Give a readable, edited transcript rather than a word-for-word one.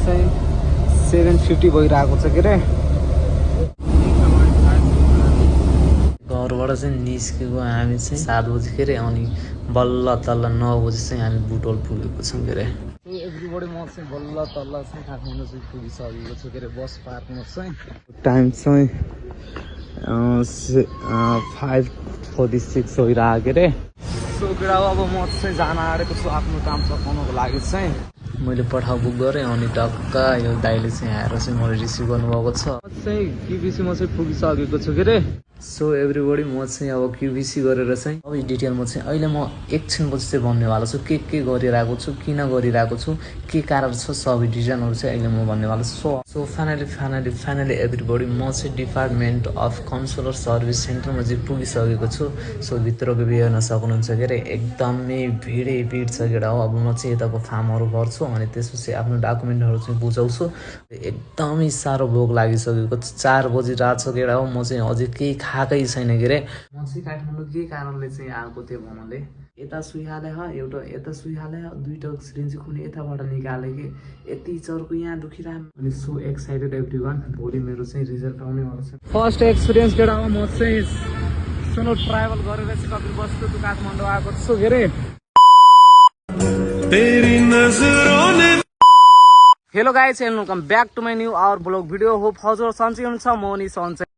चाहिँ 7:50 भइरहेको छ के अरे। घरबाट चाहिँ निस्केको हामी चाहिँ 7 बजीखेर अनि बल्ल तल्ल 9 बजी चाहिँ हामी बुटोल पुगेको छौँ के अरे। एभ्रीबडी म चाहिँ बल्ल तल्ल चाहिँ काठमाडौँ चाहिँ पुगिसकेको छु के अरे बस पार्कमा चाहिँ। टाइम चाहिँ 5:46 भइरहेको के अरे। सो केटा अब म चाहिँ जान आँटेको छु आफ्नो काम सघाउनको लागि चाहिँ। मैले पठाउ बुक गरेँ अनि टक्क यो दाइले चाहिँ आएर चाहिँ मलाई रिसिभ गर्नुभएको छ। चाहिँ क्युबिसीमा चाहिँ पुगिसकेको छु के अरे। सो एभ्रीबडी म चाहिँ अब क्युबिसी गरेर चाहिँ अब डिटेलमा चाहिँ अहिले म एकछिनपछि चाहिँ भन्नेवाला छु के गरिरहेको छु, किन गरिरहेको छु, के कारण छ, सबै डिजाइनहरू चाहिँ अहिले म भन्नेवाला छु। सो फाइनली एभ्रीबडी म चाहिँ डिपार्टमेन्ट अफ काउन्सिलर सर्भिस सेन्टरमा चाहिँ पुगिसकेको छु। सो भित्रको भ्यू हेर्न सक्नुहुन्छ के अरे, एकदमै भिड छ केटा हो। अब म चाहिँ यताको फार्महरू गर्छु अनि त्यसपछि आफ्नो डकुमेन्टहरू चाहिँ बुझाउँछु। एकदमै साह्रो भोक लागिसकेको 4 बजी रात छ केटा हो। म चाहिँ अझै केही खाएकै छैन के अरे। म चाहिँ काठमाडौँ के कारणले चाहिँ आएको थिएँ भन्नाले यता सुइहाले एउटा यता सुइहाले दुईटा सिरिन्ज कुनै यताबाट निकाले कि यति चर्को यहाँ दुखिरह अनि सो एक्साइटेड एभ्रीवान। भोलि मेरो चाहिँ रिजल्ट आउनेवाला छ। फर्स्ट एक्सपिरियन्स केटा हो। म चाहिँ सोलो ट्राभल गरेर चाहिँ कपिलवस्तु टु काठमाडौँ आएको छु के अरे। Hello guys and welcome back to my new our blog video. Hope हजुर सन्चै हुनुहुन्छ। म नि सन्चै